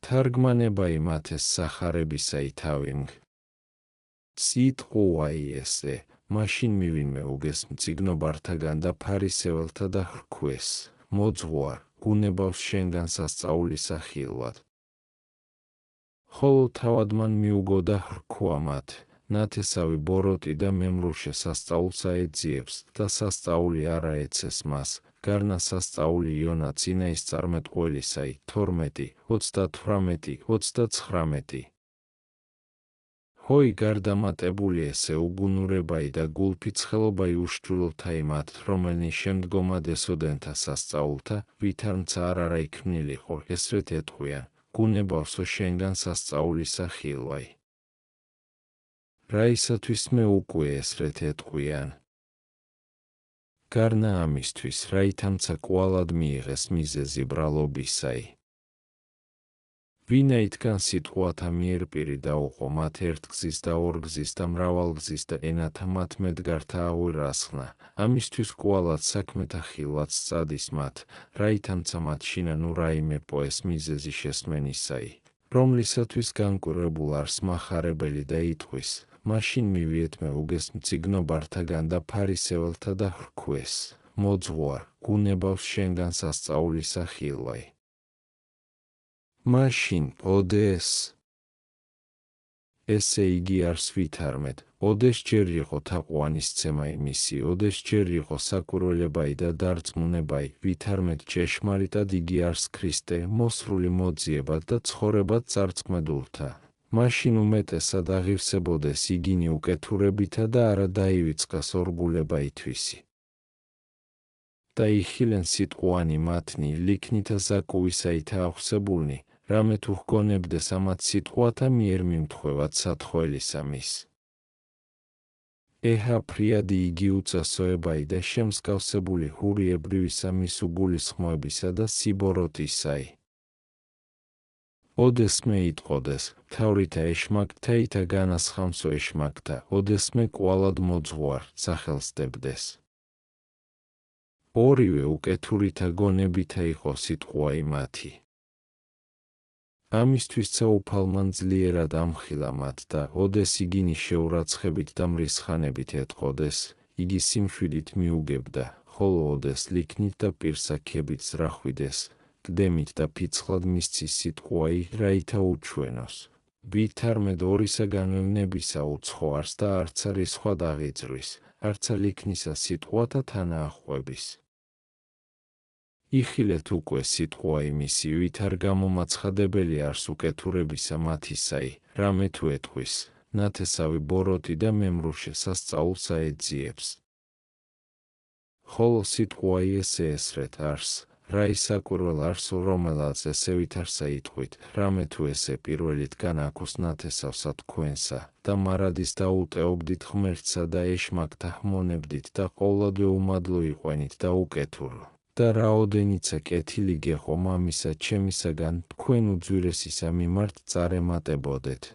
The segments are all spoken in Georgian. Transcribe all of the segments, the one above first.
თარგმანება იმათეს სახარებისა ითავინგ. სიტყვაი ესე, მაშინ მივინმე უგეს მწიგნობართაგან და ფარისეველთა და ხრქვეს, მოძღვარ, გუნებავს შენგან სასწაულისა ხილვად. ხოლო თავად მან მიუგო და ხრქვა მათ, ნათესავი ბოროტი და მემრუშე სასწაულსა ეძიებს და სასწაული არა ეცეს მას, გარნა სასწაული იონა წინაის წარმეტყველისაი 12, 38, 39. ჰოი გარდამატებული ესე უგუნურებაი და გულფიცხელობაი უშტრულთა იმათ, რომელნი შემდგომად ესოდენთა სასწაულთა, ვითარმცა არ არა იქმნილიყო, ესრეთ ეტყვიან, გუნებავსო შენგან სასწაულისა ხილვაი. რაისათვის მე უკვე ესრეთ ეტყვიან. გარნა ამისთვის, რაითამცა კვალად მიიღეს მიზეზი ბრალობისაი. ვინაითგან სიტყვათა მიერ პირი დაუყო მათ ერთგზის და ორგზის და მრავალგზის და ენათა მათ მედგართა აღვირასხნა, ამისთვის კვალად საქმეთა ხილვად სწადის მათ, რაითამცა მათ შინანუ რაიმე პოეს მიზეზი შესმენისაი, რომლისათვის განკვირვებულ არს მახარებელი და იტყვის, მაშინ მივიეთ მე უგეს მწიგნობართაგან და ფარისეველთა და ხრქვეს, მოძღვარ, გუნებავს შენგან სასწაულისა ხილვაი. მაშინ ოდეს ესე იგი არს ვითარმეთ, ოდეს ჯერ იყო თაყვანისცემა იმისი, ოდეს ჯერ იყო საკვირველებაი და დარწმუნებაი, ვითარმეთ ჭეშმარიტად იგი არს ქრისტე, მოსრული მოძიებად და ცხოვრებად წარწმედულთა. მაშინ უმეტესად აღივსებოდეს იგინი უკეთურებითა და არა დაივიწყას ორგულება ითვისი. და იხილენ სიტყვანი მათნი ლიქნითა საკუვისაითა აღსებულნი, რამე თუ ჰგონებდეს ამათ სიტყვათა მიერ მიმთხვევად სათხველისა მის. ეჰა ფრიადი იგი უწასოებაი და შემსგავსებული ჰურიებრივისა მის უგულისხმოებისა და სიბოროტისაი. ოდესმე იტყოდეს, თავრითა ეშმაკთაითა განასხამსო ეშმაკთა, ოდესმე კვალად მოძღვარ, სახელსდებდეს. ორივე უკეთურითა გონებითა იყო სიტყვაი მათი. ამისთვის საუფალმან ძლიერად ამხილა მათ და ოდეს იგინი შეურაცხებით და მრისხანებით ეტყოდეს, იგი სიმშვიდით მიუგებდა, ხოლო ოდეს ლიქნით და პირსაქებით ზრახვიდეს, გდემით და ფიცხლად მისცის სიტყვაი, რაითა უჩვენოს. ვითარმედ ორისაგან ევნებისა უცხო არს და არცა რისხვად აღიძრვის, არცა ლიქნისა სიტყვათა თანაახვების. იხილეთ უკვე სიტყვა იმისი, ვით არ გამომაცხადებელი არს უკეთურებისა მათისაი, რამე თუ ეტყვის, ნათესავი ბოროტი და მემრუშე სასწაულსა ეძიებს. ხოლო სიტყვაი ესე ესრეთ არს, რა ისაკვირველ არსო რომელაც ესე ვითარსა იტყვით, რამე თუ ესე პირველითგან აქოს ნათესავსა თქვენსა, და მარადის დაუტეობდით ღმერთსა და ეშმაკთა ჰმონებდით და ყოვლადვე უმადლო იყვენით და უკეთურო. და რაოდენიცა კეთილი გეყო მამისა ჩემისაგან თქვენ უძვირესისა მიმართ წარემატებოდეთ.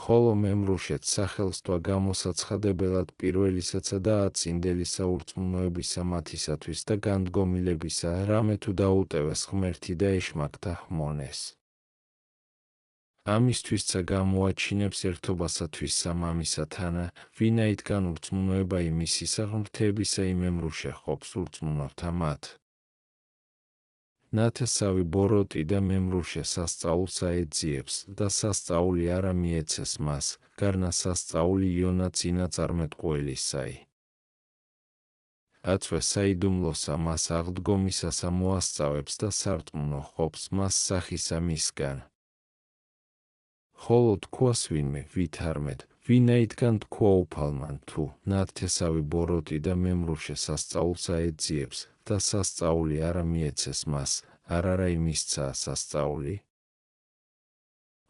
ხოლო მემრუშეთ სახელსთვა გამოსაცხადებელად პირველისაცა და აწინდელისა ურწმუნოებისა მათისათვის და განდგომილებისა, რამე თუ დაუტევეს ღმერთი და ეშმაკთა ჰმონეს. ამისთვისცა გამოაჩინებს ერთობასათვის სამამისათანა, ვინაითგან ურწმუნოება იმისისა ღმრთებისა იმემრუშე ყოფს ურწმუნოთა მათ. ნათესავი ბოროტი და მემრუშე სასწაულსა ეძიებს და სასწაული არა მიეცეს მას, გარნა სასწაული იონა წინა წარმეტყველისაი. აწვე საიდუმლოსა მას აღდგომისასა მოასწავებს და სარწმუნო ყოფს მას სახისა მისგან. ხოლო თქვას ვინმე ვითარმედ, ვინაითგან თქვა უფალმან თუ ნათესავი ბოროტი და მემრუშე სასწაულსა ეძიებს და სასწაული არა მიეცეს მას, არ არა იმისცა სასწაული.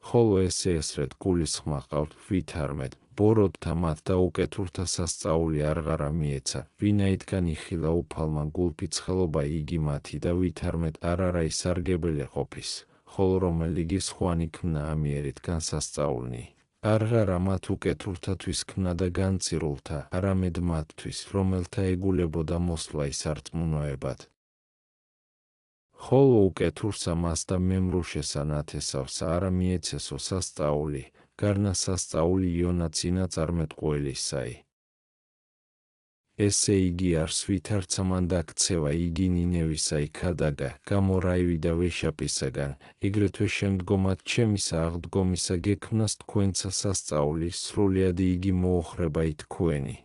ხოლო ესე ესრეთ გულისხმა ყავთ ვითარმედ, ბოროტთა მათ და უკეთურთა სასწაული არღარა მიეცა, ვინაითგან იხილა უფალმან გულფიცხელობა იგი მათი და ვითარმედ არ არა ისარგებელი ყოფის. ხოლო რომელიგი სხვანი ქმნა ამიერით განსასწაულნი, არღარა მათ უკეთურთათვის ქმნა და განწირულთა, არამედ მათთვის, რომელთა ეგულებოდა მოსვლა ისარწმუნოებად. ხოლო უკეთურსა მას და მემრუშესა ნათესავს არა მიეცესო სასწაული, გარნა სასწაული იონა წინა წარმეტყველისაი. ესე იგი არს ვითარცა მან დაქცევა იგი ნინევისა იქადაგა, გამორაივი და ვეშაპისაგან, ეგრეთვე შემდგომად ჩემისა აღდგომისა გექმნას თქვენცა სასწაული, სრულიადი იგი მოოხრებაი თქვენი.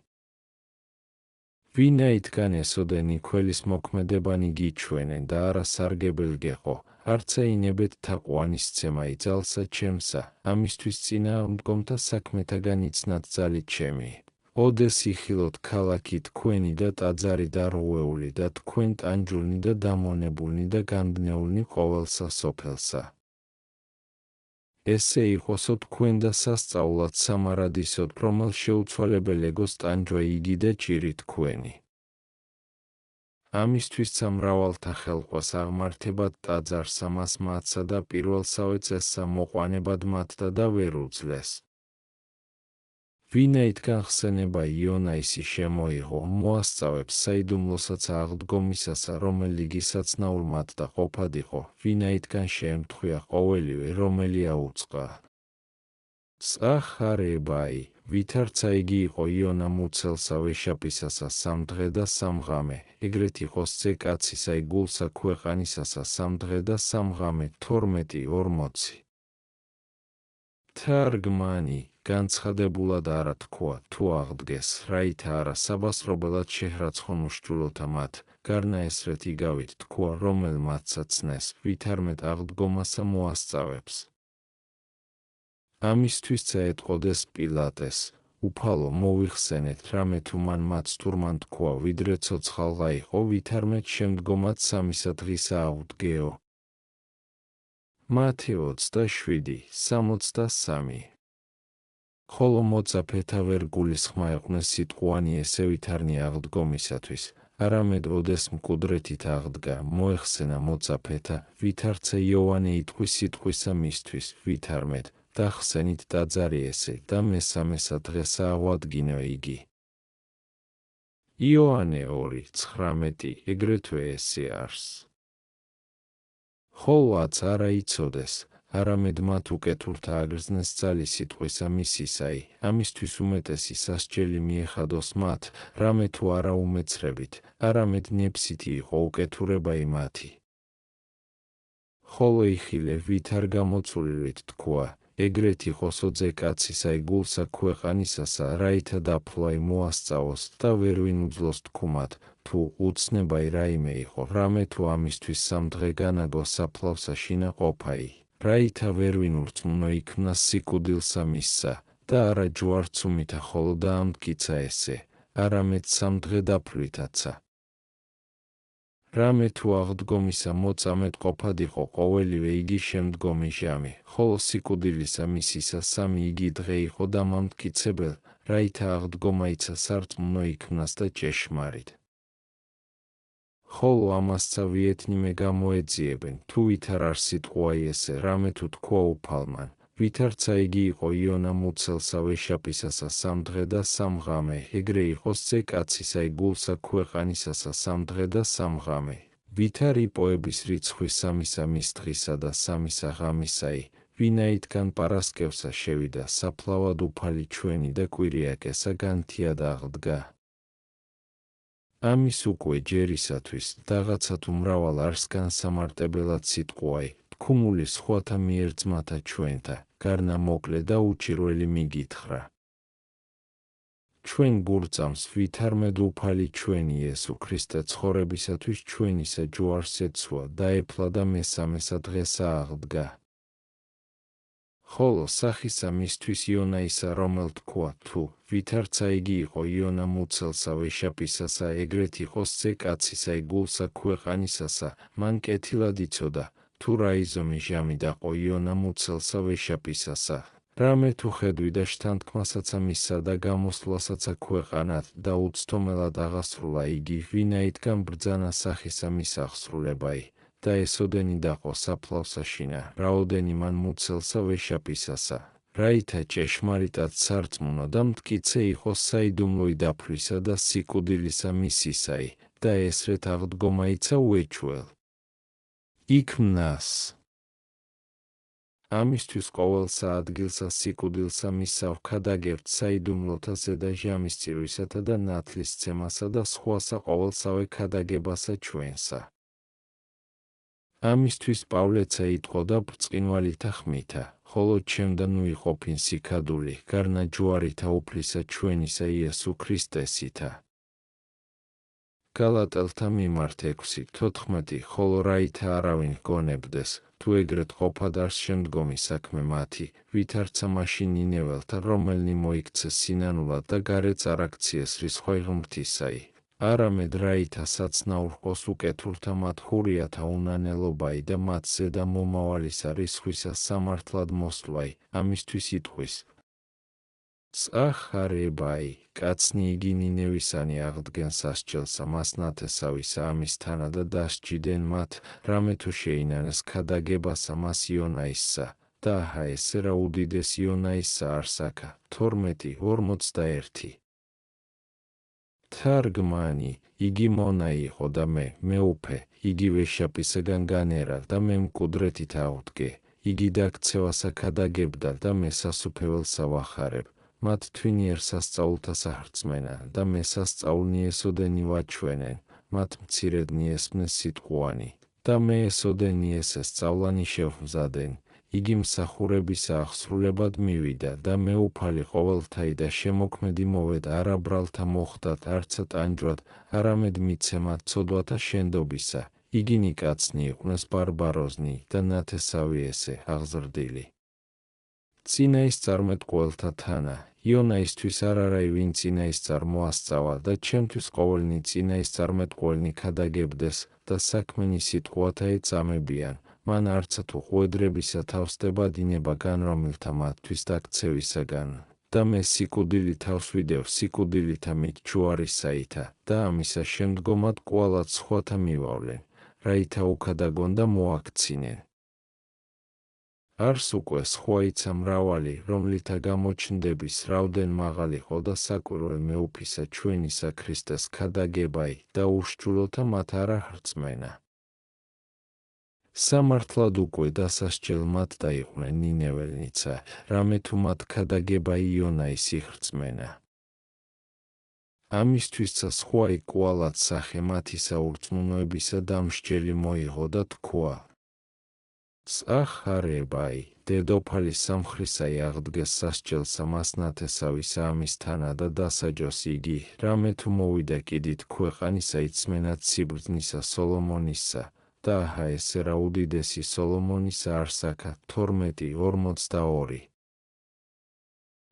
ვინაიდან ესოდენი ქველის მოქმედებანი გიჩვენენ და არა სარგებელ გეყო, არც ეინებეთ თაყვანისცემა იძალსა ჩემსა, ამისთვის წინააღმდგომთა საქმეთაგან იცნათ ძალით ჩემი. ოდეს იხილოთ ქალაქი თქვენი და ტაძარი დარღვეული და თქვენ ტანჯულნი და დამონებულნი და განდნეულნი ყოველსა სოფელსა. ესე იყოსო თქვენ და სასწაულად სამარადისოდ, რომელ შეუცვალებელ ეგოს ტანჯვა იგი და ჭირი თქვენი. ამისთვის სამრავალთა ხელყვას აღმართებად ტაძარსა მას მათსა და პირველსავე წესსა მოყვანებად მათდა და ვერ უძლეს. ვინაიდან ხსენება იონაისი შემოიღო, მოასწავებს საიდუმლოსაც აღდგომისასა, რომელიგისაც ნაურმად და ყოფად იყო, ვინაიდან შეემთხვია ყოველივე, რომელი აუწყა. წახარებაი, ვითარცა იგი იყო იონა მუცელსა ვეშაპისასა 3 დღე და 3 ღამე, ეგრეთ იყოს წე კაცისა იგულსა ქვეყანისასა 3 დღე და 3 ღამე, 12:40. თარგმანი განცხადებულად არა თქვა, თუ აღდგეს, რაითა არა საბასრობელად შეჰრაცხონ უშჯულოთა მათ, გარნა ესრეთ იგავით თქვა, რომელმათსა ცნეს, ვითარმეთ აღდგომასა მოასწავებს. ამისთვის წაეტყოდეს პილატეს, უფალო მოვიხსენეთ, რამე თუ მან მათ სტურმან თქვა, ვიდრე ცოცხალღა იყო, ვითარმეთ შემდგომად 3 დღისა აღდგეო. მათეო 27:63. ხოლო მოწაფეთა ვერ გულისხმა ეყვნეს სიტყვანი ესე ვითარნი აღდგომისათვის, არამედ ოდეს მკვდრეთით აღდგა, მოეხსენა მოწაფეთა, ვითარცა იოანე იტყვის სიტყვისა მისთვის, ვითარმეთ, დახსენით ტაძარი ესე და მესამესა დღესა აღვადგინო იგი. იოანე 2:19 ეგრეთვე ესე არს. ხოლოაც არა იცოდეს, არამედ მათ უკეთურთა აგრძნეს ძალი სიტყვისა მისისაი, ამისთვის უმეტესი სასჯელი მიეხადოს მათ, რამე თუ არა უმეცრებით, არამედ ნებსითი იყო უკეთურებაი მათი. ხოლო იხილე ვით არ გამოწულილით თქვა, ეგრეთ იყოს ოძე კაცისა იგულსა ქვეყანისასა, რაითა დაფლვაი მოასწავოს და ვერ ვინ უძლოს თქუმად, თუ უცნებაი რაიმე იყო, რამე თუ ამისთვის 3 დღე განაგო საფლავსა შინა ყოფაი, რაითა ვერ ვინ ურწმუნო იქმნას სიკვდილსა მისსა, და არა ჯვარცუმითა ხოლო დაამტკიცა ესე, არამედ 3 დღე დაფლვითაცა. რამე თუ აღდგომისა მოწამედ ყოფად იყო ყოველივე იგი შემდგომი ჟამი, ხოლო სიკვდილისა მისისა 3 იგი დღე იყო დამამტკიცებელ, რაითა აღდგომა იცა სარწმუნო იქმნას და ჭეშმარიტ. ხოლო ამასცა ვიეთნიმე გამოეძიებენ, თუ ვითარ არ სიტყვაი ესე, რამე თუ თქვა უფალმან, ვითარცა იგი იყო იონა მუცელსა ვეშაპისასა 3 დღე და 3 ღამე, ეგრე იყოს წე კაცისა იგულსა ქვეყანისასა 3 დღე და 3 ღამე, ვითარ იპოების რიცხვი 3 დღისა და 3 ღამისაი, ვინაიდან პარასკევსა შევიდა საფლავად უფალი ჩვენი და კვირიაკესა განთიად აღდგა. ამის უკვე ჯერისათვის, რაღაცა თუ მრავალ არს განსამარტებელად სიტყვაი, თქუმული სხვათა მიერ ძმათა ჩვენთა, გარნა მოკლე და უჭირველი მიგითხრა. ჩვენ გურწამს ვითარმედ უფალი ჩვენი იესო ქრისტე ცხოვრებისათვის ჩვენისა ჯვარს ეცვა და ეფლა და მესამესა დღესა აღდგა. ხოლო სახისა მისთვის იონაისა რომელ თქვა, თუ ვითარცა იგი იყო იონა მუცელსა ვეშაპისასა, ეგრეთ იყოს წე კაცისა იგულსა ქვეყანისასა, მან კეთილად იცოდა, თუ რა იზომი ჟამი დაყო იონა მუცელსა ვეშაპისასა, რამე თუ ხედვიდა შთანთქმასაცა მისსა და გამოსვლასაცა ქვეყანად და უცდომელად აღასრულა იგი, ვინაიდან ბრძანა სახისა მის აღსრულებაი, და ესოდენი დაყო საფლავსაშინა, რაოდენი მან მუცელსა ვეშაპისასა, რაითა ჭეშმარიტად სარწმუნო და მტკიცე იყოს საიდუმლოი დაფლვისა და სიკვდილისა მისისაი, და ესრეთ აღდგომა იცა უეჩველ. იქ მნას. ამისთვის ყოველსა ადგილსა სიკვდილსა მისავ ქადაგებთ საიდუმლოთა ზედა ჟამის წირვისათა და ნათლის ცემასა და სხვასა ყოველსავე ქადაგებასა ჩვენსა. ამისთვის პავლეცა იტყოდა ბრწყინვალითა ხმითა, ხოლო ჩემდა ნუ იყოფინ სიქადული, გარნა ჯვარითა უფლისა ჩვენისა იესო ქრისტესითა. გალატელთა მიმართ 6:14 ხოლო რაითა არავინ გონებდეს, თუ ეგრეთ ყოფად არს შემდგომი საქმე მათი, ვით არცა მაშინ ნინეველთა რომელნი მოიქცეს სინანულად და გარეც არ აქციეს რისხვაი ღმრთისაი. არამედ რაითა საცნაურ ყოს უკეთურთა მათ ხურიათა უნანელობაი და მათ ზედა მომავალისა რისხვისა სამართლად მოსვლაი, ამისთვის იტყვის. წახარებაი, კაცნი იგი ნინევისანი აღდგენ სასჯელსა მას ნათესავისა ამისთანა და დასჯიდენ მათ, რამე თუ შეინანეს ქადაგებასა მას იონაისსა, და აჰა ესე რა უდიდეს იონაისსა არსაკა, 12:41. თარგმანი, იგი მონა იყო და მე მეუფე, იგი ვეშაპისაგან განერა და მე მკვდრეთით ავდგე, იგი დაქცევასა ქადაგებდა და მე სასუფეველსა ვახარებ. მათ თვინიერ სასწაულთა საჰრწმენა და მე სასწაულნი ესოდენი ვაჩვენენ, მათ მცირედნი ესმნეს სიტყვანი, და მე ესოდენი ესე სწავლანი შევმზადენ. იგი მსახურებისა აღსრულებად მივიდა და მე უფალი ყოველთაი და შემოქმედი მოვედა არა ბრალთა მოხდათ არცა ტანჯვად, არამედ მიცემად ცოდვათა შენდობისა. იგინი კაცნი იყვნენ ბარბაროზნი და ნათესავი ესე აღზრდილი. წინაისწარმეტყველთა თანა, იონაისთვის არ არის ვინ წინაისწარ მოასწავა და ჩემთვის ყოველნი წინაისწარმეტყველნი ქადაგებდეს და საქმენი სიტყვათა ეწამებიან, მან არცა თუ ღვედრებისა თავსდება დინება განრომილთა მათთვის დაქცევისაგან. და მე სიკვდილი თავს ვიდევ სიკვდილითა მით ჯვარისაითა და ამისა შემდგომად კვალად სხვათა მივავლენ, რაითა უკადაგონ და მოაქცინენ. არს უკვე სხვაიცა მრავალი, რომლითა გამოჩნდების რავდენ მაღალიყო და საკვირველ მეუფისა ჩვენისა ქრისტეს ქადაგებაი და უშჯულოთა მათ არა ხრწმენა. სამართლად უკვე დასასჯელ მათ დაიყვნენ ნინეველნიცა, რამე თუ მათ ქადაგებაი იონაის იხრწმენა. ამისთვისცა სხვაი კვალად სახე მათისა ურწმუნოებისა დამსჯელი მოიღო და თქვა. წახარებაი, დედოფალი სამხრისაი აღდგეს სასჯელსა მას ნათესავისა ამისთანა და დასაჯოს იგი, რამე თუ მოვიდა კიდით ქვეყანისა იცმენად სიბრძნისა სოლომონისა, და აჰა ესე რა უდიდესი სოლომონისა არსაკა, 12:42.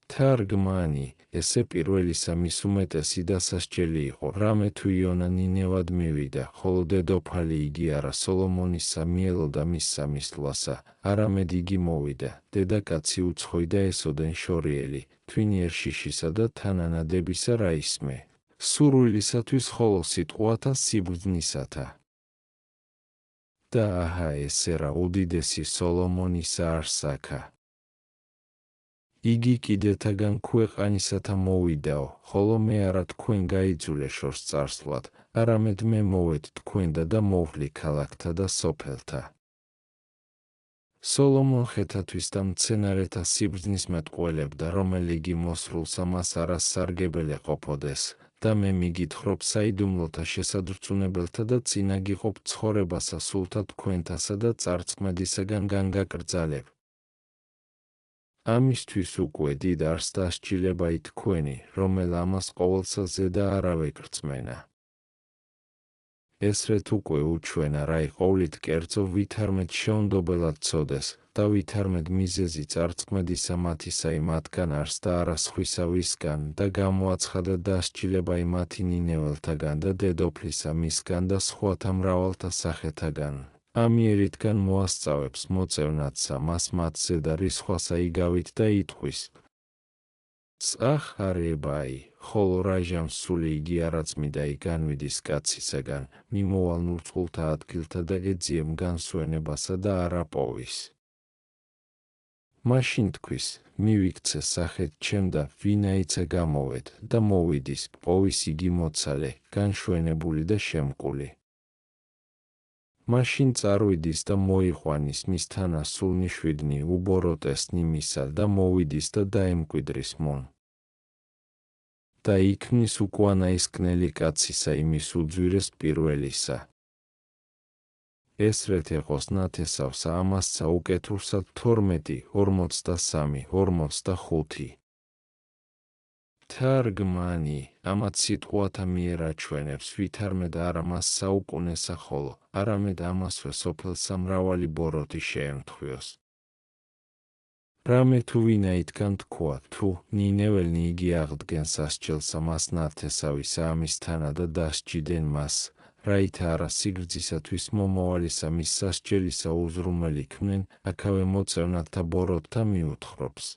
თარგმანი, ესე პირველისა მის უმეტესი დასასჯელი იყო, რამე თუ იონა ნინევად მივიდა, ხოლო დედოფალი იგი არა სოლომონისა მიელოდა მის სამისლვასა, არამედ იგი მოვიდა, დედაკაცი უცხოი და ესოდენ შორიელი, თვინიერ შიშისა და თანანადებისა რა ისმე, სურვილისათვის ხოლო სიტყვათა სიბრძნისათა. და აჰა ესე რა უდიდესი სოლომონისა არსაკა. იგი კიდეთაგან ქვეყანისათა მოვიდაო, ხოლო მე არა თქვენ გაიძულე შორს წარსვლად, არამედ მე მოვედ თქვენდა და მოვლი ქალაქთა და სოფელთა. სოლომონ ხეთათვის და მცენარეთა სიბრძნის მეტყველებდა, რომელი იგი მოსრულსა მას არას სარგებელი ყოფოდეს, და მე მიგითხრობ საიდუმლოთა შესადრწუნებელთა და წინა გიყოფ ცხოვრებასა სულთა თქვენთასა და წარწმედისაგან განგაკრძალებ. ამისთვის უკვე დიდ არს დასჯილებაი თქვენი, რომელ ამას ყოველსა ზედა არავე გრწმენა. ესრეთ უკვე უჩვენა რა იყოვლით კერძო ვითარმედ შეუნდობელად ცოდეს, და ვითარმედ მიზეზი წარწმედისა მათისაი მათგან არს და არა სხვისავისგან და გამოაცხადა დასჯილებაი მათი ნინეველთაგან და დედოფლისა მისგან და სხვათა მრავალთა სახეთაგან. ამიერითგან მოასწავებს მოწევნათსა მას მათზე და რისხვასა იგავით და იტყვის. წახარებაი, ხოლო რაჟამ სული იგი არაწმიდაი განვიდის კაცისაგან, მიმოვალ ნურწყულთა ადგილთა და ეძიემ განსვენებასა და არაპოვის. მაშინ თქვის, მივიქცე სახეთ ჩემ და ვინაიცა გამოვედ და მოვიდის, პოვის იგი მოცალე, განშვენებული და შემკული. მაშინ წარვიდის და მოიყვანის მისთანა სულნი შვიდნი უბოროტეს ნიმისა და მოვიდის და დაემკვიდრის მონ. და იქმნის უკუანა ისკნელი კაცისა იმის უძვირეს პირველისა. ესრეთ ეყოს ნათესავსა ამასცა უკეთურსა 12, 43, 45. თარგმანი ამათ სიტყვათა მიერ აჩვენებს ვითარმედ არა მას საუკუნესა ხოლო არამედ ამასვე სოფელსა მრავალი ბოროტი შეემთხვიოს. რამე თუ ვინაითგან თქვა თუ ნინეველნი იგი აღდგენს ასჯელსა მას ნათესავისა ამისთანა და დასჯიდენ მას, რაითა არა სიგრძისათვის მომავალისა მის სასჯელისა უზრუნველი ქმნენ, აქავე მოწევნათ და ბოროტთა მიუთხრობს.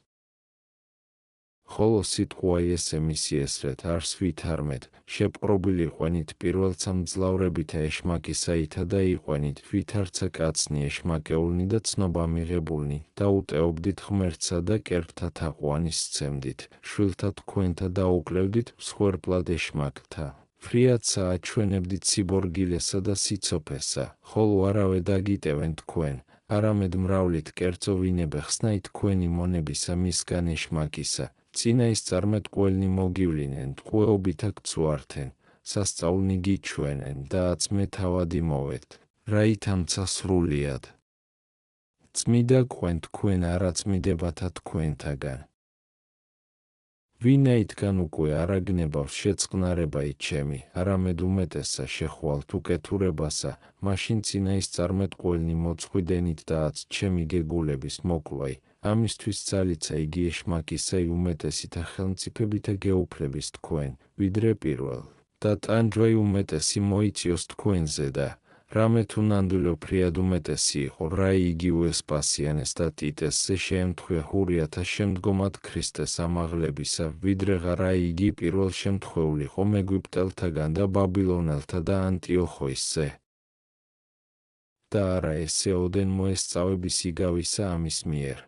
ხოლო სიტყვა ესე მისი ესრეთ არს ვითარმეთ, შეპყრობილი ყვენით პირველცა მძლავრებითა ეშმაკისაითა და იყვენით ვითარცა კაცნი ეშმაკეულნი და ცნობა მიღებულნი და უტეობდით ღმერთსა და კერპთა თაყვანის სცემდით, შვილთა თქვენთა და უკლევდით მსხვერპლად ეშმაკთა. ფრიადსა აჩვენებდით სიბორგილესა და სიცოფესა, ხოლო არავე დაგიტევენ თქვენ, არამედ მრავლით კერძო ვინებე ხსნაი თქვენი მონებისა მისგან ეშმაკისა. წინაის წარმეტყველნი მოგივლინენ, ტყვეობითა გწვართენ, სასწაულნი გიჩვენენ და აწმე თავადი მოვეთ, რაითა მცა სრულიად. წმიდა ყვენ თქვენ არაწმიდებათა თქვენთაგან. ვინაითგან უკვე არაგნებავს შეწყნარებაი ჩემი, არამედ უმეტესსა შეხვალთ უკეთურებასა, მაშინ წინაის წარმეტყველნი მოწყვიდენით და აც ჩემი გეგულების მოკლვაი, ამისთვის ძალიცა იგი ეშმაკისა უმეტესითა ხელმწიფებითა გეუფლების თქვენ, ვიდრე პირველ, და ტანჯვაი უმეტესი მოიწიოს თქვენზე და რამე თუ ნამდვილო ფრიად უმეტესი იყო, რაი იგივე სპასიანეს და ტიტესზე შეემთხვია ჰურიათა შემდგომად ქრისტეს ამაღლებისა, ვიდრე რაი იგი პირველ შემთხვეული იყო მეგვიპტელთაგან და ბაბილონელთა და ანტიოხოსზე. და არა ესე ოდენ მოესწავების იგავისა ამის მიერ.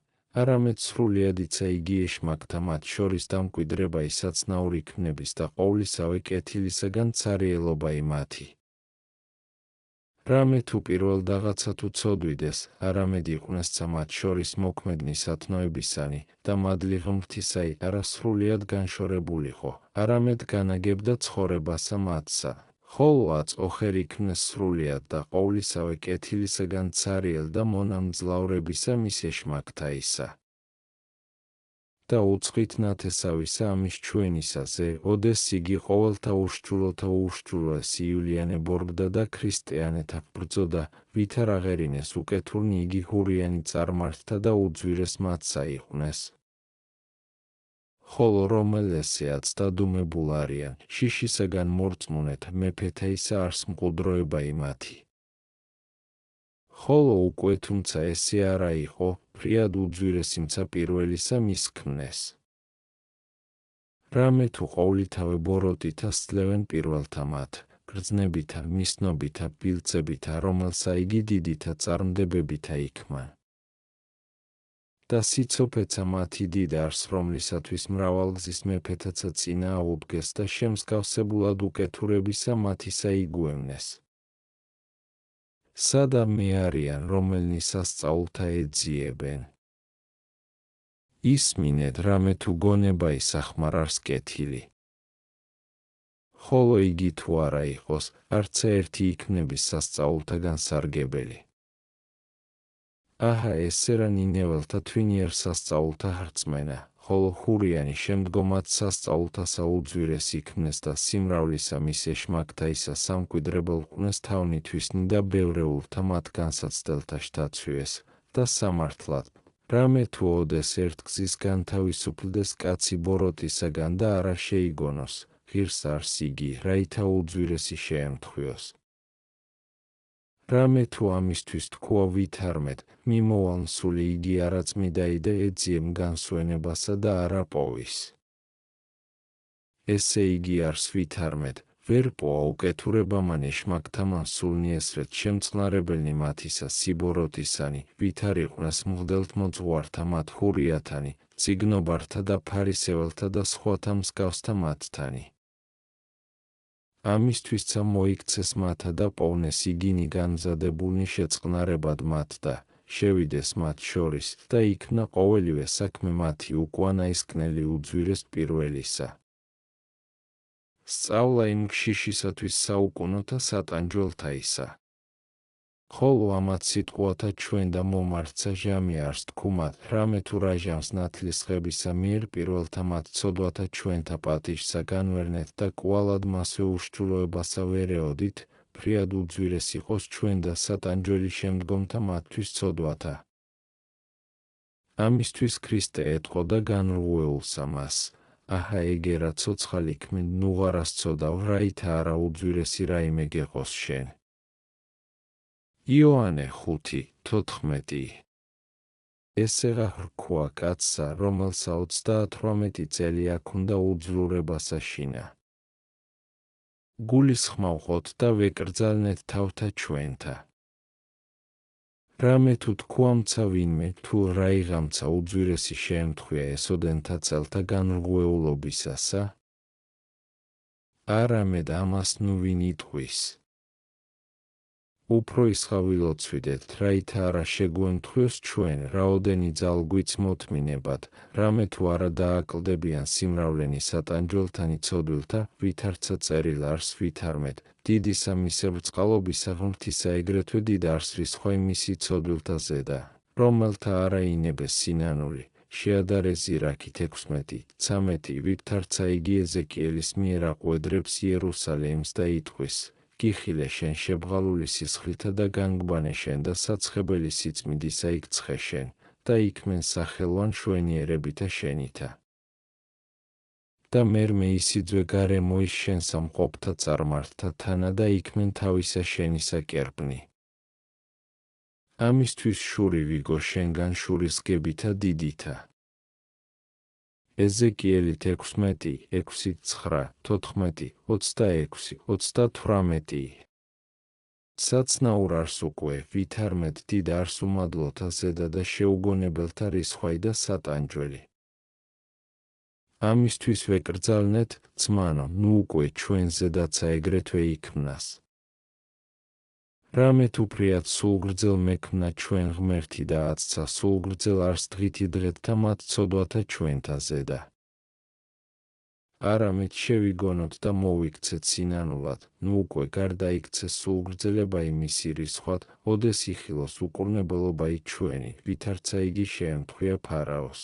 არამედ სრულიადიცა იგი ეშმაკთა მათ შორის დამკვიდრება ისაცნაური ქმნების და ყოვლისავე კეთილისაგან ცარიელობაი მათი. რამე თუ პირველ რაღაცა თუ ცოდვიდეს, არამედ იყვნესცა მათ შორის მოქმედნი სათნოებისანი და მადლი ღმრთისაი არა სრულიად განშორებულიყო, არამედ განაგებდა ცხოვრებასა მათსა. ხოლო აც ოხერ იქმნეს სრულიად და ყოვლისავე კეთილისაგან ცარიელ და მონამძლავრებისა მის ეშმაკთაისა. და უცხით ნათესავისა ამის ჩვენისაზე, ოდეს იგი ყოველთა უშჩულოთა უშჩულესი ივლიანე ბორბდა და ქრისტიანეთა ბრძოდა, ვითა აღერინეს უკეთურნი იგი ჰურიანი წარმართთა და უძვირეს მათსა იყვნეს. ხოლო რომელესეაც დადუმებულ არიან, შიშისაგან მორწმუნეთ მეფეთა ისა არს მყუდროებაი მათი. ხოლო უკვე თუმცა ესე არა იყო, ფრიად უძვირესი მცა პირველისა მის ქმნეს. რამე თუ ყოვლითავე ბოროტითა სძლევენ პირველთა მათ, გრძნებითა, მისნობითა, პილწებითა, რომელსა იგი დიდითა წარმდებებითა იქმან. და სიცოფეცა მათი დიდ არს, რომლისათვის მრავალგზის მეფეთაცა წინა აუდგეს და შემსგავსებულად უკეთურებისა მათისა იგუევნეს. სადამე არიან, რომელნი სასწაულთა ეძიებენ. ისმინეთ, რამე თუ გონება ისახმარ არს კეთილი. ხოლო იგი თუ არა იყოს, არც ერთი იქმნების სასწაულთაგან სარგებელი. აჰა ესე რა ნინეველთა თვინიერ სასწაულთა რწმენა, ხოლო ჰურიანი შემდგომად სასწაულთასა უძვირეს იქმნეს და სიმრავლისა მის ეშმაკთა ისა სამკვიდრებელ ყვნეს თავნითვისნი და ბევრეულთა მათ განსაცდელთა შთაცვიეს და სამართლად. რამე თუ ოდეს ერთგზის განთავისუფლდეს კაცი ბოროტისაგან და არა შეიგონოს, ღირს არს იგი, რაითა უძვირესი შეემთხვიოს. რამე თუ ამისთვის თქვა ვითარმეთ, მიმოვალსული იგი არაწმიდაი და ეძიემ განსვენებასა და არა პოვის. ესე იგი არს ვითარმეთ, ვერ პოვა უკეთურებამან ეშმაკთამან სულნი ესრეთ შემწყნარებელნი მათისა სიბოროტისანი, ვით არ იყვნეს მღვდელთ მოძღვართა მათ ჰურიათანი, წიგნობართა და ფარისეველთა და სხვათა მსგავსთა მათთანი. ამისთვისცა მოიქცეს მათა და პოვნეს იგინი განმზადებულნი შეწყნარებად მათ და შევიდეს მათ შორის და იქნა ყოველივე საქმე მათი უკუანაისკნელი უძვირეს პირველისა. სწავლა იმ გშიშისათვის საუკუნოთა სატანჯველთა ისა. ხოლო ამათ სიტყვათა ჩვენ და მომარცა ჟამი არს თქუმად, რამე თუ რა ჟამს ნათლისღებისა მიერ პირველთა მათ ცოდვათა ჩვენთა პატიჟსა განვერნეთ და კვალად მასვე უშჩულოებასა ვერეოდით, ფრიად უძვირეს იყოს ჩვენ და სატანჯველი შემდგომთა მათთვის ცოდვათა. ამისთვის ქრისტე ეტყო და განრღვეულსა მას, აჰა ეგერა ცოცხალი ქმნ ნუღარას ცოდავ რაითა არა უძვირესი რაიმე გეყოს შენ. იოანე 5:14 ესეღა ხრქვა კაცსა, რომელსა 38 წელი აქუნდა უძლურებასა შინა. გულისხმავყოთ და ვეკრძალნეთ თავთა ჩვენთა. რამე თუ თქვამცა ვინმე თუ რაიღამცა უძვირესი შეემთხვია ესოდენთა წელთა განრღვეულობისასა? არამედ ამას ნუ ვინ იტყვის. უფრო ისხავილოცვიდეთ, რაითა არა შეგვემთხვიოს ჩვენ, რაოდენი ძალგვიც მოთმინებად, რამე თუ არა დააკლდებიან სიმრავლენი სატანჯველთანი ცოდვილთა, ვითარცა წერილ არს ვითარმეთ, დიდისა მისებრწყალობისა ღმრთისა ეგრეთვე დიდ არსრის სხვა მისი ცოდვილთა ზედა, რომელთა არა ინებეს სინანული, შეადარეს ზირაქი 16:13 ვითარცა იგი ეზეკიელის მიერ აყვედრებს იერუსალიმს და იტყვის, გიხილე შენ შებღალული სისხლითა და განგვანე შენ და საცხებელი სიწმიდისა იქცხე შენ და იქმენ სახელოვან შვენიერებითა შენითა. და მერმე ისიძვე გარემოის შენ სამყოფთა წარმართთა თანა და იქმენ თავისა შენისა კერპნი. ამისთვის შური ვიგო შენგან შურისგებითა დიდითა. ეზეკიელი 16:9-14-26-28 საცნაურ არს უკვე, ვითარმეთ დიდ არს უმადლოთა ზედა და შეუგონებელთა რისხვაი და სატანჯველი. ამისთვის ვეკრძალნეთ, ძმანო, ნუ უკვე ჩვენ ზედაცა ეგრეთვე იქმნას. რამე თუ ფრიად სულგრძელ მექმნა ჩვენ ღმერთი და აცცა სულგრძელ არს დღითი დღეთთა მათ ცოდვათა ჩვენთა ზედა. არამედ შევიგონოთ და მოვიქცეთ სინანულად, ნუ უკვე გარდა იქცეს სულგრძელება იმისი რისხვად, ოდეს იხილოს უკურნებელობა ჩვენი, ვითარცა იგი შეემთხვია ფარაოს.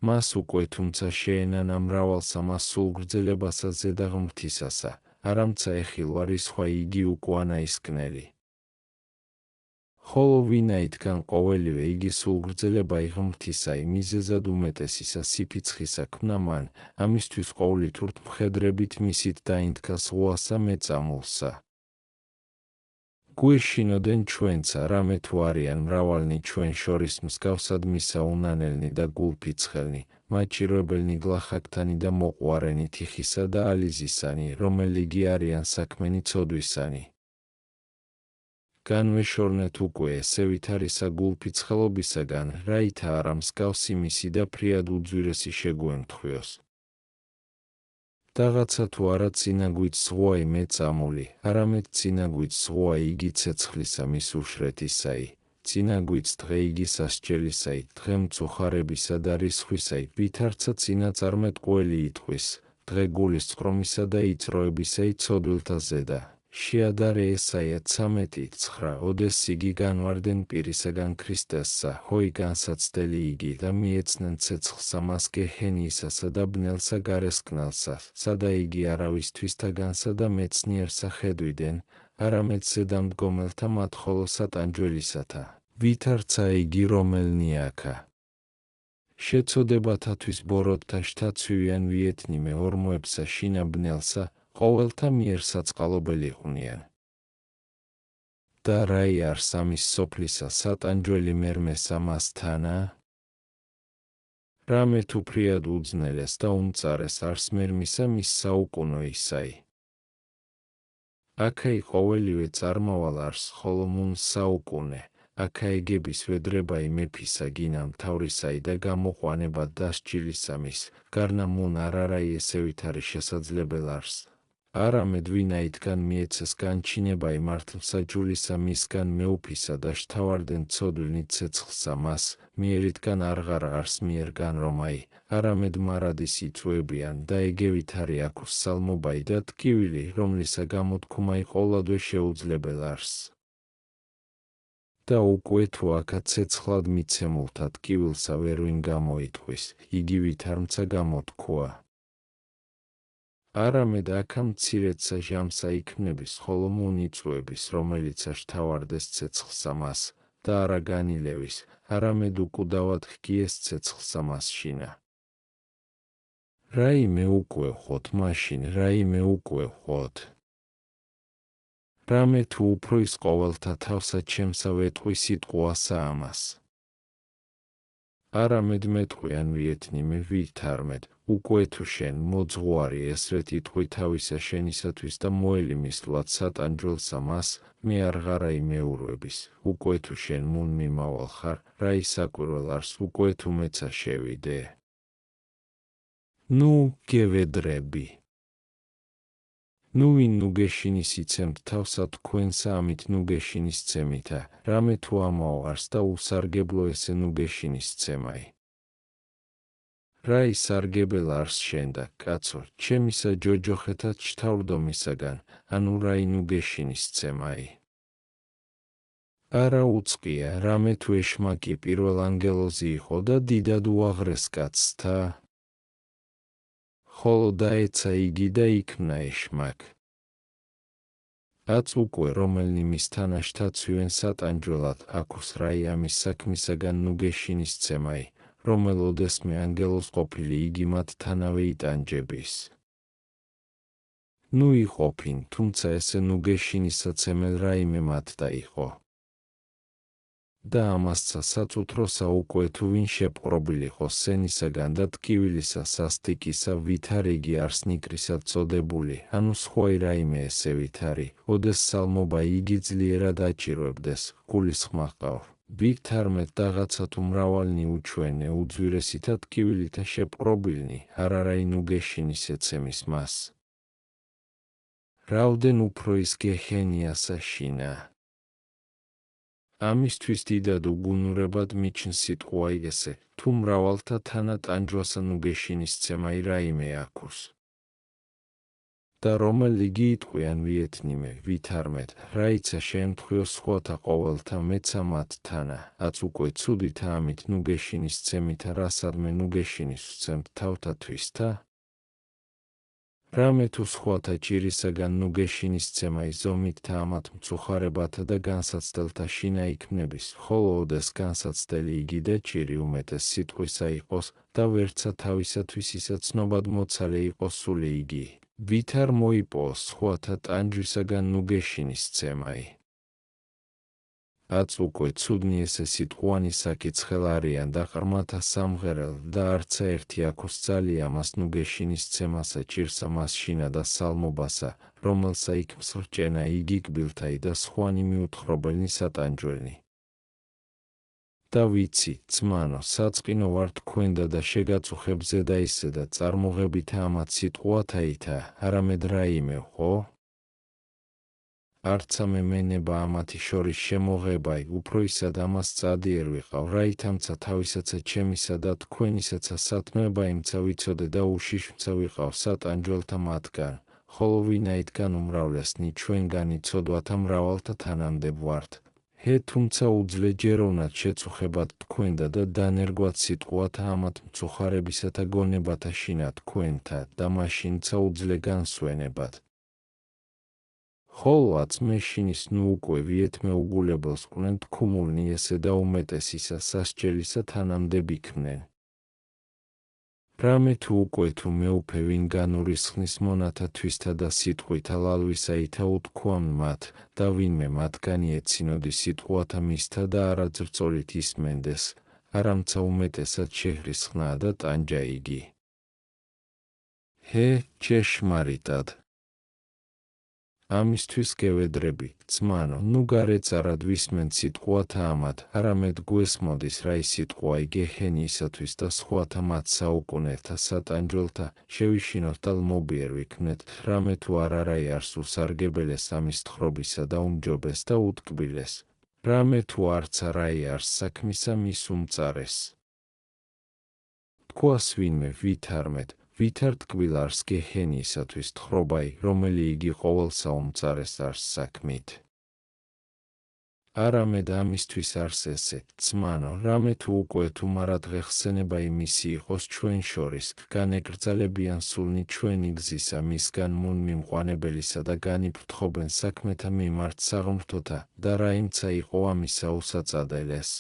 მას უკვე თუმცა შეენანა მრავალსა მას სულგრძელებასა ზედა ღმრთისასა, არამცა ეხილვა რისხვა იგი უკუანაისკნელი. ხოლო ვინაითგან ყოველივე იგი სულგრძელება ღმრთისაი მიზეზად უმეტესისა სიფიცხისა ქმნა მან, ამისთვის ყოვლით ურთმხედრებით მისით დაინთქა ზღვასა მეწამულსა. გვეშინოდენ ჩვენცა, რამე თუ არიან მრავალნი ჩვენ შორის მსგავსად მისა უნანელნი და გულფიცხელნი, მაჭირვებელნი გლახაკთანი და მოყვარენი თიხისა და ალიზისანი, რომელიგი არიან საქმენი ცოდვისანი. განვეშორნეთ უკვე ესე ვითარისა გულფიცხელობისაგან, რაითა არა მსგავსი მისი და ფრიად უძვირესი შეგვემთხვიოს. დაღაცა თუ არა წინაგვით ზღვაი მეწამული, არამედ წინაგვით ზღვაი იგი ცეცხლისა მის უშრეთისაი, წინაგვით დღე იგი სასჯელისაი, დღე მწუხარებისა და რისხვისაი, ვითარცა წინაწარმეტყველი იტყვის, დღე გულის წყრომისა და იწროებისაი ცოდვილთა ზედა. შეადარე ესაია 13:9 ოდეს იგი განვარდნენ პირისაგან ქრისტესსა, ჰოი განსაცდელი იგი და მიეცნენ ცეცხლსა მას გეჰენიისასა და ბნელსა გარესკნელსა, სადა იგი არავისთვისთაგანსა და მეცნიერსა ხედვიდან, არამედ ზედამდგომელთა მათ ხოლო სატანჯველისათა, ვითარცა იგი რომელნიაქა. შეცოდებათათვის ბოროტთა შთაცვივიან ვიეთნიმე ორმოებსა შინა ბნელსა, ყოველთა მიერ საწყალობელი ყვნიან. და რაი არს ამის სოფლისა სატანჯველი მერმესა მასთანა? რამე თუ ფრიად უძნელეს და უმწარეს არს მერმისა მის საუკუნო ისაი. აქაი ყოველივე წარმავალ არს ხოლო მუნ საუკუნე, აქაი გების ვედრებაი მეფისა გინა მთავრისაი და გამოყვანებად დასჯილისა მის, გარნა მუნ არ არაი ესევით არის შესაძლებელ არს. არამედ ვინაიდან მიეცეს განჩინება იმართლსაჯულისა მისგან მეუფისა და შთავარდენ ცოდვინით ცეცხლსა მას, მიერიდან არღარა არს მიერგან რომაი, არამედ მარადის იწვევიან და ეგევით არი აქვს სალმობაი და ტკივილი, რომლისა გამოთქმაი ყოვლადვე შეუძლებელ არს. და უკვე თუ აქა ცეცხლად მიცემულთა ტკივილსა ვერ ვინ გამოიტყვის, იგივით არმცა გამოთქვა. არამედ აქა მცირედსა ჟამსა იქმნების ხოლო მონიწვევების, რომელიც შთავარდეს ცეცხლსა მას, და არა განილევის, არამედ უკუდავად ჰგიეს ცეცხლსა მასშინა. რაიმე უკვე ვხოთ მაშინ, რაიმე უკვე ვხოთ. რამე თუ უფრო ის ყოველთა თავსა ჩემსა ვეტყვი სიტყვასა ამას. არამედ მეტყვი ან ვიეთნიმე ვითარმედ, უკვე თუ შენ მოძღვარი ესრეთ იტყვი თავისა შენისათვის და მოელიმისლად სატანჯველსა მას, მე არღარა იმეურვების, უკვე თუ შენ მუნ მიმავალ ხარ, რა ისაკვირველ არს, უკვე თუ მეცა შევიდე. ნუ გევედრები. ნუ ვინ ნუ გეშინის იცემთ თავსა თქვენსა ამით ნუ გეშინის ცემითა, რამე თუ ამაო არს და უსარგებლო ესე ნუ გეშინის ცემაი. რა ისარგებელ არს შენ და, კაცო, ჩემისა ჯოჯოხეთად შთავრდომისაგან, ანუ რა ნუ გეშინის ცემაი. არა უწყია, რამე თუ ეშმაკი პირველ ანგელოზი იყო და დიდად უაღრეს კაცთა. ხოლო დაეცა იგი და იქმნა ეშმაკ. აც უკვე რომელნი მის თანაშთაცვიენ სატანჯველად აქვს რაი ამის საქმისაგან ნუ გეშინის ცემაი, რომელ ოდესმე ანგელოზ ყოფილი იგი მათთანავე იტანჯების. ნუ იყოფინ, თუმცა ესე ნუ გეშინისაცემელ რაიმე მათდა იყო. და ამასცა საწუთროსა უკვე თუ ვინ შეპყრობილიყო სენისაგან და ტკივილისა სასტიკისა ვითარიგი არს ნიკრისად წოდებული, ანუ სხვაი რაიმე ესე ვითარი, ოდეს სალმობა იგი ძლიერად აჭირვებდეს, გულისხმა ჰყავ. ვითარმეთ რაღაცა თუ მრავალნი უჩვენე უძვირესითა ტკივილითა შეპყრობილნი, არარაი ნუ გეშინის ეცემის მას. რაოდენ უფრო ის გეხენიასა შინა. ამისთვის დიდად უგუნურებად მიჩნს სიტყვა ესე, თუ მრავალთა თანა ტანჯვასა ნუ გეშინის ცემაი რაიმე აქვს. და რომელ იგი იტყვი ან ვიეთნიმე, ვითარმეთ, რაიცა შეემთხვიო სხვათა ყოველთა მეცა მათთანა, აც უკვე ცუდითა ამით ნუ გეშინის ცემითა რასადმე ნუ გეშინის ვცემთ თავთათვისთა. რამე თუ სხვათა ჭირისაგან ნუ გეშინის ცემაი ზომით და ამათ მწუხარებათა და განსაცდელთა შინა იქმნების, ხოლო ოდეს განსაცდელი იგი და ჭირი უმეტეს სიტყვისა იყოს და ვერცა თავისათვის ისა ცნობად მოცალე იყოს სული იგი, ვით არ მოიპოვოს სხვათა ტანჯვისაგან ნუ გეშინის ცემაი. აც უკვე ცუდნი ესე სიტყვანი საკიცხელ არიან და ყრმათა სამღერელ და არცა ერთი აქვს ძალია მას ნუ გეშინის ცემასა ჭირსა მასშინა და სალმობასა, რომელსა იქ მსრჭენა იგი კბილთაი და სხვანი მიუთხრობელნი სატანჯველნი. და ვიცი, ძმანო, საწყინო ვარ თქვენდა და შეგაწუხებზე და ისე და წარმოღებითა ამათ სიტყვათაითა, არამედ რაიმე ხო? არცა მე მენება ამათი შორის შემოღებაი, უფრო ისად ამას წადიერ ვიყავ, რაითამცა თავისაცა ჩემისა და თქვენისაცა სათნოება იმცა ვიცოდე და უშიშმცა ვიყავ სატანჯველთა მათგან, ხოლო ვინაიდან უმრავლესნი ჩვენგანი ცოდვათა მრავალთა თანამდებ ვართ. თუმცა უძლე ჯეროვნად შეწუხებად თქვენდა და დანერგვად სიტყვათა ამათ მწუხარებისათა გონებათა შინა თქვენთა და მაშინცა უძლე განსვენებად. ხოლოაც მეშინის ნუ უკვე ვიეთმე უგულებელს ყვნენ თქუმულნი ესე და უმეტესისა სასჯელისა თანამდებ იქმნენ. რამე თუ უკვე თუ მეუფე ვინ განურისხნის მონათა თვისთა და სიტყვითა ლალვისაითა უთქვამ მათ და ვინმე მათგანი ეცინოდი სიტყვათა მისთა და არა ძრწოლით ისმენდეს, არამცა უმეტესად შეჰრისხნა და ტანჯა იგი. ჭეშმარიტად. ამისთვის გევედრები, ძმანო, ნუ გარეწარად ვისმენთ სიტყვათა ამათ, არამედ გვესმოდის რა ის სიტყვა გეჰენიისათვის და სხვათა მათ საუკუნეთა სატანჯველთა, შევიშინოთ და ლმობიერ ვიქნეთ, რამე თუ არაი არს უსარგებელეს ამის თხრობისა და უმჯობეს და უტკბილეს, რამე თუ არც არაი არს საქმისა მის უმწარეს. თქვას ვინმე ვითარმეთ, ვითარ ტკბილ არს გეჰენიისათვის თხრობაი, რომელი იგი ყოველსა უმწარეს არს საქმით. არამედ ამისთვის არს ესე, ძმანო, რამე თუ უკვე თუ მარადღე ხსენება იმისი იყოს ჩვენ შორის, განეკრძალებიან სულნი ჩვენი გზისა მისგან მუნმიმყვანებელისა და განიფრთხობენ საქმეთა მიმართ საღმრთოთა და რაიმცა იყო ამისა უსაწადელეს.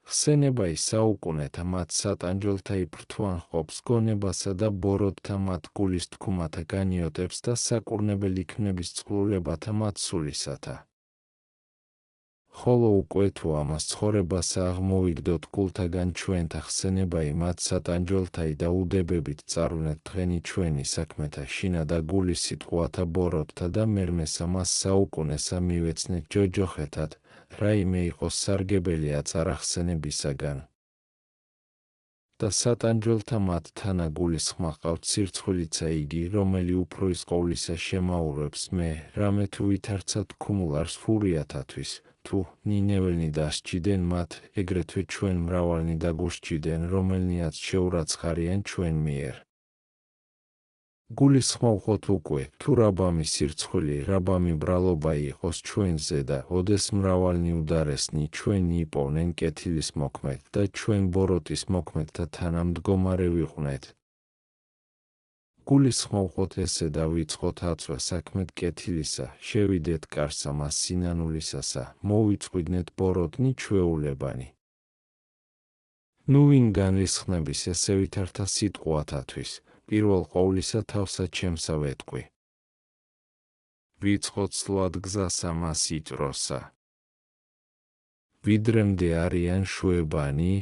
ხსენებაი საუკუნეთა მათ სატანჯველთა იფრთვან ყოფს გონებასა და ბოროტთა მათ გულის თქუმათა განიოტებს და საკურნებელი ქმნების წყლულებათა მათ სულისათა. ხოლო უკვე თუ ამას ცხოვრებასა აღმოვიგდოთ კულთაგან ჩვენთა ხსენებაი მათ სატანჯველთაი და უდებებით წარვნეთ დღენი ჩვენი საქმეთა შინა და გულის სიტყვათა ბოროტთა და მერმესა მას საუკუნესა მივეცნეთ ჯოჯოხეთად, რაიმე იყოს სარგებელი აწარა ხსენებისაგან. და სატანჯველთა მათ თანა გულისხმა ყავთ სირცხვილიცა იგი, რომელი უფრო ის ყოვლისა შემაურვებს მე, რამე თუ ვითარცა თქმულ არს ფურიათათვის, თუ ნინეველნი დასჯიდენ მათ, ეგრეთვე ჩვენ მრავალნი დაგუსჯიდენ, რომელნიაც შეურაცხარიან ჩვენ მიერ. გულისხმობთ უკვე, თუ რაბამი სირცხვილი, რაბამი ბრალობა იყოს ჩვენზე და ოდეს მრავალნი უდარესნი ჩვენი იპოვნენ კეთილის მოქმედ და ჩვენ ბოროტის მოქმედთა თანამდგომარე ვიყვნეთ. გულისხმობთ ესე და ვიწყოთ აცვა საქმედ კეთილისა, შევიდეთ კარსა მას სინანულისასა, მოვიწყვიდნეთ ბოროტნი ჩვეულებანი. ნუ ვინ განრისხნების ესე ვითართა სიტყვათათვის, პირველ ყოვლისა თავსა ჩემსა ვეტყვი. ვიწყოთ სლად გზასა მას იჭროსა. ვიდრემდე არიან შვებანი,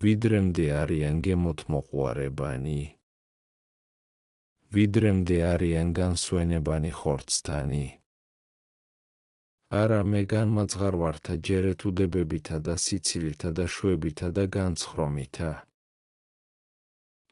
ვიდრემდე არიან გემოთმოყვარებანი, ვიდრემდე არიან განსვენებანი ხორცთანი. არა მე განმაძღარვართა ჯერეთ უდებებითა და სიცილითა და შვებითა და განცხრომითა.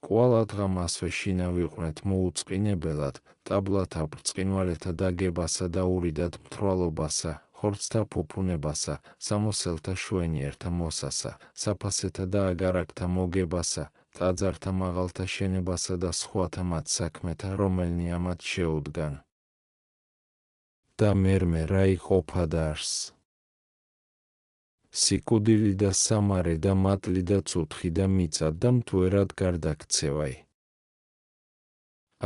კვალადღა მასვე შინა ვიყვნეთ მოუწყინებელად, ტაბლათა ბრწყინვალეთა დაგებასა და ურიდად მთვრალობასა, ხორცთა ფუფუნებასა, სამოსელთა შვენიერთა მოსასა, საფასეთა და აგარაკთა მოგებასა, ტაძართა მაღალთა შენებასა და სხვათა მათ საქმეთა, რომელნი ამათ შეუდგან. და მერმე რა იყოფა დარს. სიკვდილი და სამარე და მატლი და წუთხი და მიწა და მტვერად გარდაქცევაი.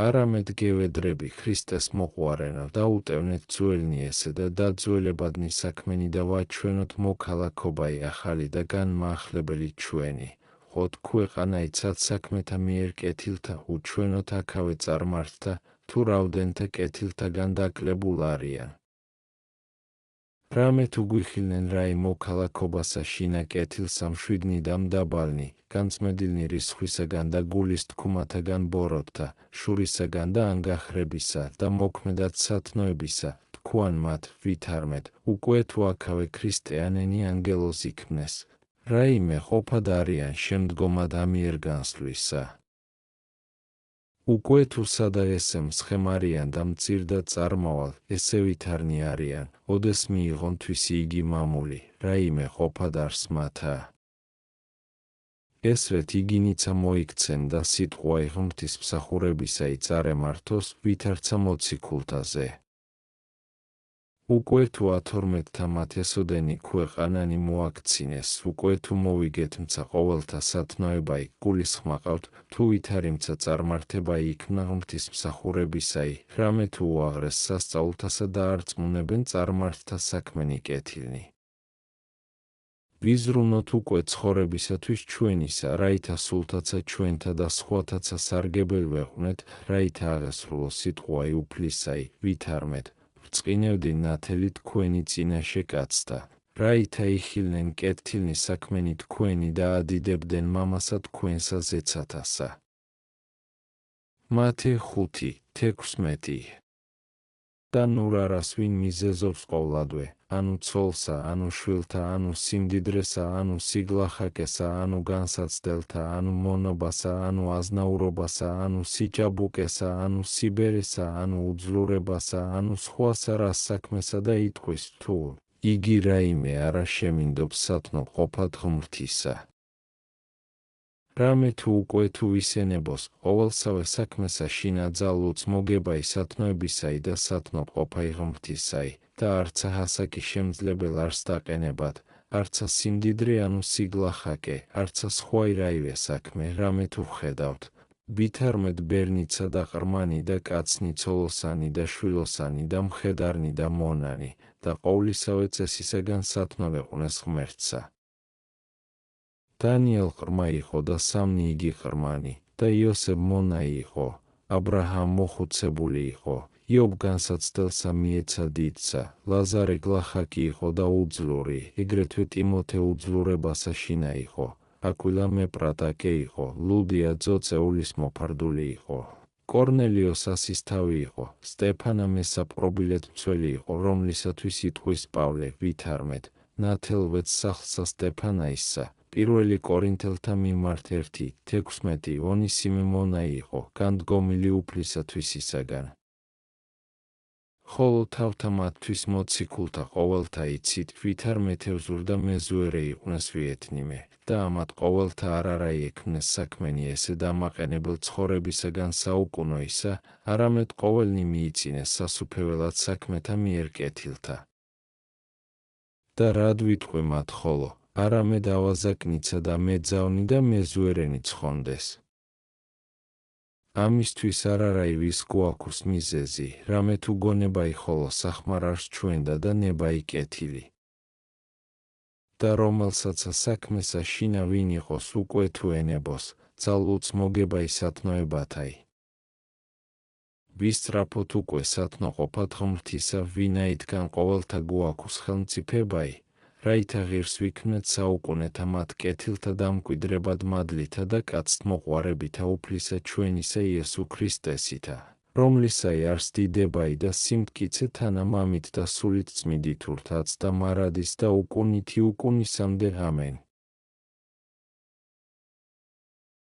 არამედ გევედრები ქრისტეს მოყვარენო და უტევნეთ ძველნი ესე და დაძველებადნი საქმენი და ვაჩვენოთ მოქალაქობაი ახალი და განმაახლებელი ჩვენი. ხოთ ქვეყანაიცად საქმეთა მიერ კეთილთა უჩვენოთ აქავე წარმართთა, თუ რავდენთა კეთილთაგან დაკლებულ არიან. რამე თუ გვიხილნენ რაი მოქალაქობასა შინა კეთილსა მშვიდნი და მდაბალნი, განწმედილნი რისხვისაგან და გულის თქუმათაგან ბოროტთა, შურისაგან და ანგახრებისა და მოქმედად სათნოებისა, თქვან მათ ვითარმეთ, უკვე თუ აქავე ქრისტიანენი ანგელოზ იქმნეს, რაიმე ყოფად არიან შემდგომად ამიერ განსვლისა. უკვე თუ სადა ესე მსხემარიან და მწირდა წარმავალ, ესე ვითარნი არიან, ოდეს მიიღონ თვისი იგი მამული, რაიმე ყოფად არს მათა. ესვეთ იგინიცა მოიქცენ და სიტყვა ღმრთის მსახურებისა იწარემართოს, ვითარცა მოციქულთაზე. უკვე თუ 12-თა მათესოდენი ქვეყანანი მოაქცინეს, უკვე თუ მოვიგეთ მცა ყოველთა სათნოებაი, გულისხმა ყავთ, თუ ვითარიმცა წარმართებაი იქნა ღმრთის მსახურებისაი, რამე თუ უაღრეს სასწაულთასა და არწმუნებენ წარმართთა საქმენი კეთილნი. ვიზრუნოთ უკვე ცხოვრებისათვის ჩვენისა, რაითა სულთაცა ჩვენთა და სხვათაცა სარგებელ ვეღვნეთ, რაითა აღესრულოს სიტყვაი უფლისაი, ვითარმეთ, ბრწყინევდი ნათელი თქვენი წინაშე კაცთა, რაითა იხილნენ კეთილნი საქმენი თქვენი და ადიდებდნენ მამასა თქვენსა ზეცათასა. მათე 5:16 და ნურ არას ვინ მიზეზობს ყოვლადვე, ანუ ცოლსა, ანუ შვილთა, ანუ სიმდიდრესა, ანუ სიგლახაკესა, ანუ განსაცდელთა, ანუ მონობასა, ანუ აზნაურობასა, ანუ სიჭაბუკესა, ანუ სიბერესა, ანუ უძლურებასა, ანუ სხვასა რას საქმესა და იტყვის თუ იგი რაიმე არა შემინდობს სათნო ყოფად ღმრთისა. რამე თუ უკვე თუ ისენებოს, ყოველსავე საქმესა შინაძალ ლუც მოგებაი სათნოებისაი და სათნო ყოფაი ღმრთისაი, და არცა հասაკი შემძლებელ არს დაყენებად, არცა სიმდიდრე ანუ სიგლახაკე, არცა სხვაი რაივე საქმე, რამე თუ ხედავთ, ვითარმეთ ბერნიცა და ყრმანი და კაცნი ცოლოსანი და შვილოსანი და მხედარნი და მონანი, და ყოვლისავე წესისაგან სათნოვეყუნეს ღმერთსა. დანიელ ყრმა იყო და სამნი იგი ყრმანი, და იოსებ მონა იყო, აბრაჰამ მოხუცებული იყო, იობ განსაცდელსა მიეცა დიდსა, ლაზარე გლახაკი იყო და უძლური, ეგრეთვე ტიმოთე უძლურებასა შინა იყო, აკვილა მეპრატაკე იყო, ლუდია ძოწეულის მოფარდული იყო. კორნელიოს ასისთავი იყო, სტეფანა მესაპყრობილეთ მცველი იყო, რომლისათვის იტყვის პავლე, ვითარმეთ, ნათელვეთ სახლსა სტეფანაისსა, პირველი კორინთელთა მიმართ 1:16 ონისიმე მონა იყო, განდგომილი უფლისათვისისაგან. ხოლო თავთა მათთვის მოციქულთა ყოველთა იცით, ვითარმეთ ევზურ და მეზუერე იყვნენ სვიეთნიმე, და ამათ ყოველთა არარაი ექმნეს საქმენი ესე დამაყენებელ ცხოვრებისაგან საუკუნოისა, არამედ ყოველნი მიიწინეს სასუფეველად საქმეთა მიერ კეთილთა. და რად ვიტყვი მათ ხოლო, არამედ ავაზაკნიცა და მეძავნი და მეზუერენი ცხონდეს. ამისთვის არარაი ვის გვაქვს მიზეზი, რამე თუ გონებაი ხოლო სახმარარს ჩვენდა და ნებაი კეთილი. და რომელსაცა საქმესა შინა ვინ იყოს უკვე თუ ენებოს, ძალუც მოგებაი სათნოებათაი. ვის სწრაფოთ უკვე სათნო ყოფად ღმრთისა, ვინაიდან ყოველთა გვაქვს ხელმწიფებაი, რაითა ღირს ვიქმნეთ საუკუნეთა მათ კეთილთა დამკვიდრებად მადლითა და კაცთმოყვარებითა უფლისა ჩვენისა იესო ქრისტესითა, რომლისაი არს დიდებაი და სიმტკიცე თანამამით და სულით წმიდით ურთაც და მარადის და უკუნითი უკუნისამდე ამენ.